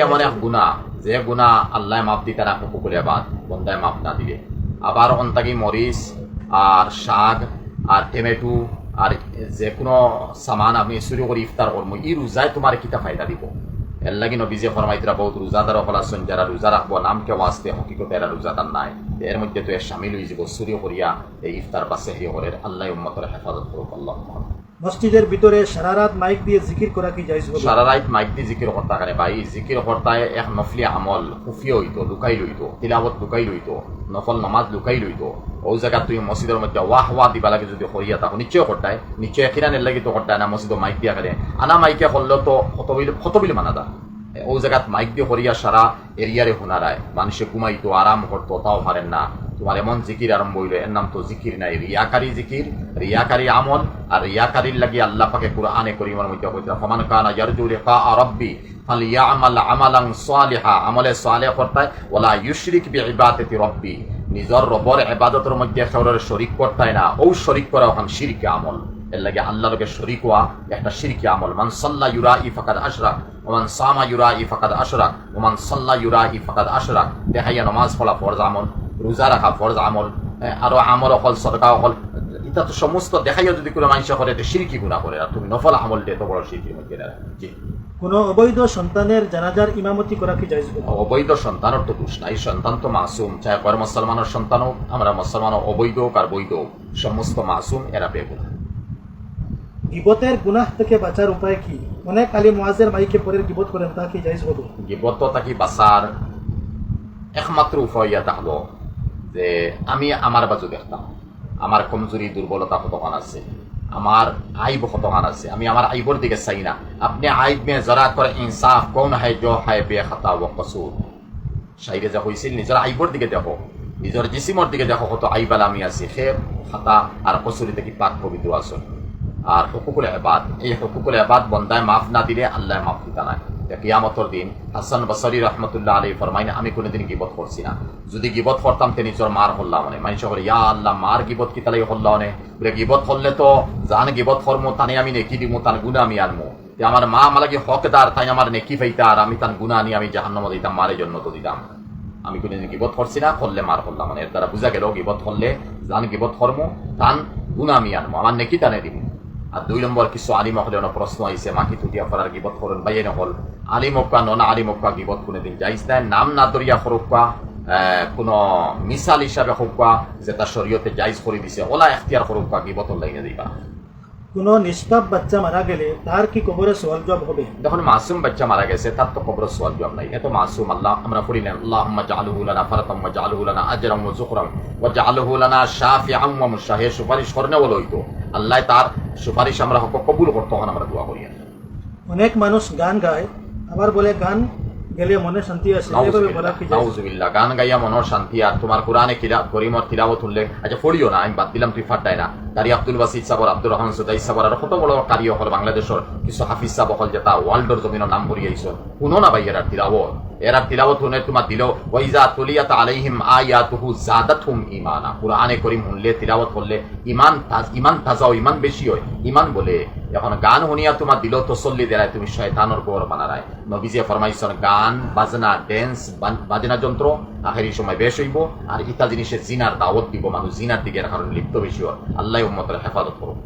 এমন এক গুণা যে গুণা আল্লাহ মাফ দিতে না হুকুকুল ইবাদ বন্দায় মাফ না দিবে। আবার অন্তাকি মরিচ আর শাক আর টমেটো আর যে কোনো সামান আমি চুরি করে ইফতার করবো, ই রোজায় তোমার কিতা ফায়দা দিব। এর লাগি নবীজে ফরমাইতরা বহুত রোজাদার ফলাসন যারা রোজা রাখবো নামকে ওয়াস্তে হকিকতে এরা রোজাদার নাই, এর মধ্যে তো এর সামিল হয়ে যাব চুরি করিয়া এই ইফতার বা সেহরি করে। আল্লাহ উম্মতের হেফাজত করুক। আল্লাহ মসজিদের ভিতরে সারা রাত মাইক দিয়ে জিকির করা কি জায়েজ হবে? সারা রাত মাইক দিয়ে জিকির করতে পারে ভাই। জিকির করতে এক নফলি আমল খুফিয়ে হইতো, লুকাই লইতো, তিলাবত লুকাই লইতো, নফল নামাজ লুকাই লইতো। ওই জায়গা তুমি মসজিদের মধ্যে ওয়াহ দিবা লাগে যদি করিয়া থাকো নিশ্চয় করতায়, নিশ্চয় এখিরানের লাগি তো করতায় না। মসজিদ মাইক দিয়া করে আনা মাইকে করলেও তো হতবিল মানা দা। ওই জায়গাত মাইক দিয়ে করিয়া সারা এরিয়ারে শোনারায় মানুষে ঘুমাইতো, আরাম করতো, তাও পারেন না। তোমার এমন জিকির আরম্ভ হইল, এর নাম তো জিকির নাই, রিয়াকারী জিকির, রিয়াকারী আমল। আর রিয়াকারীর লাগি আল্লাহ পাকে কুরআনে কারীমের মধ্যে কইতা ফামান কানা ইয়ারজু লিকা রাব্বি ফালইয়ামাল আমালান সালিহা, আমলে সালেহ করতায় ওয়ালা ইউশরিক বিইবাদাতি রাব্বি, নিজের রবের ইবাদতের মধ্যে কারোর শরীক করতায় না। ও শরীক করা ওখান শিরকি আমল। এর লাগে আল্লাহর লগে শরীক হওয়া একটা শিরকি আমল। মান সাল্লা ইউরাই ফাকাদ আশরাক ওয়া মান সামা ইউরাই ফাকাদ আশরাক ওয়া মান সাল্লা ইউরাই ফাকাদ আশরাক। দেখাইয়া নামাজ পড়া ফরজ আমল, রোজা রাখা ফরজ আমল, আরো আমল অকল সদকা অকল, এটা তো সমস্ত দেখাইয়া যদি কোনো মানুষ করে এটা শিরকি গুনাহ করে। আর তুমি নফল আমল দিয়ে তো বড় শিরকির মধ্যে না। জি, কোন অবৈধ সন্তানের জানাজার ইমামতি করা কি জায়েজ হবে? অবৈধ সন্তানের তো দোষ নাই, সন্তান তো মাসুম। চাহে কর মুসলমানের সন্তান হোক, আমরা মুসলমান অবৈধ হোক আর বৈধ হোক, সমস্ত মাসুম, এরা বেগুনাহ। গিবতের গুনাহ থেকে বাঁচার উপায় কি? অনেক আলিম ওয়াজের মাইকে পরে গিবত করেন, তা কি জায়েজ হবে? গিবত তাকি বাঁচার একমাত্র উপায় ইয়া থাকলো যে আমি আমার বাজু দেখতাম, আমার কমজোরি দুর্বলতা কতখান আছে, আমার আইব কতখান আছে, আমি আমার আইবর দিকে চাই না। আপনি আইব মে জরা করে ইনসাফ কৌন হয় জো হয় বে খাতা ও কসুর, শাইরে যা হয়েছিল নিজের আইবর দিকে দেখো, নিজের জিসিমর দিকে দেখো কত আইবাল আমি আছি, সে খাতা আর কসুরি থেকে পাক পবিত্র আসুন। আর হুকুকুল ইবাদ, এই হুকুকুল ইবাদ বন্দায় মাফ না দিলে আল্লাহ মাফ দিতা নাই। কিয়ামতের দিন হাসান বসরি রহমতুল্লাহ আলাইহি ফরমাইনা আমি কোনোদিন গিবত করছি না, যদি গিবত করতাম তে নিজের মার হল্লা মানে মানুষ করে ইয়া আল্লাহ মার গিবত কি তালাই হল্লা অনে বলে গিবত হললে তো জান গিবত করমো তানে আমি নেকি দিমু, তান গুণা আমি আনমু। আমার মা মালাকি হকদার, তাই আমার নেকি ফাইতা আর আমি তান গুণা আনি আমি জাহান্নামে দিতাম, মারের জন্য তো দিতাম। আমি কোনোদিন গিবত করছি না, করলে মার হল্লা মানে এর দ্বারা বুঝা গেল গিবত হললে জান গিবত করমো তান গুণা আমি আনমু, আমার নেকি তানে দিমু। আর দুই নম্বর কিছু আলিম হলে প্রশ্ন আইসে মাকি তুটিয়া ফরার গিবত করেন বাইয়ে নহল আলিমক্কা নন আলিমক্কা গিবত কোনোদিন যাইস নাই, নাম না দরিয়া ফরক্কা কোনো মিসাল হিসাবে হোক্কা যে তার শরীয়তে জাইজ করে দিছে ওলা এখতিয়ার ফরক্কা গিবত লাগিয়ে দিবা। কোন নিষ্পাপ বাচ্চা মারা গেলে তার কি কবরে সওয়াল জবাব হবে? যখন মাসুম বাচ্চা মারা গেছে তার তো কবরে সওয়াল জবাব নাই, এত মাসুম। আল্লাহ আমরা পড়ি না আল্লাহুম্মা জাআলহু লানা ফারাতাম ওয়া জাআলহু লানা আজরাম ওয়া যুকরাম ওয়া জাআলহু লানা শাফিআম ওয়া মুশাহি, সুপারিশ করনে বলো হইতো আল্লাহ তার সুপারিশ আমরা হক কবুল করতে হন, আমরা দোয়া করি। অনেক মানুষ গান গায়, আবার বলে গান গেলে মনে শান্তি আসে, এভাবে বলা কি জায়েজ? নাউজুবিল্লাহ, গান গাইয়া মনের শান্তি আর তোমার কোরআনে করিমর তিলাওয়াত হলে আচ্ছা পড়িও না, আমি বাদ দিলাম, তুই ফাটাই না। কারি আব্দুল বাসিদ সাবর, আব্দুর রহমান সুদাই সাবর আর কত বড় কারি হল বাংলাদেশের কিছু হাফিজ সাব হল যেটা ওয়ার্ল্ডের জমিনের নাম করিয়াইছ, শুনো না ভাই এরার তিলাওয়াত, এরার তিলাওয়াত শুনে তোমার দিল ওয়াইজা তুলিয়াত আলাইহিম আয়াতুহু জাদাতহুম ঈমানা। কোরআনে করিম শুনলে তিলাওয়াত করলে ইমান তাজাও, ইমান বেশি হয়, ইমান বলে। এখন গান শুনিয়া তোমার দিল তসল্লি দেয়, তুমি শয়তানের গোর বানারায়। নবীজি ফরমাইছেন গান বাজনা ড্যান্স বাজনা যন্ত্র আখেরি সময় বেশ হইব, আর ইতা জিনিসের জিনার দাওয়াত দিব, মানুষ জিনার দিকে কারণে লিপ্ত বেশি হয়। আল্লাহ উম্মতের হেফাজত করুন।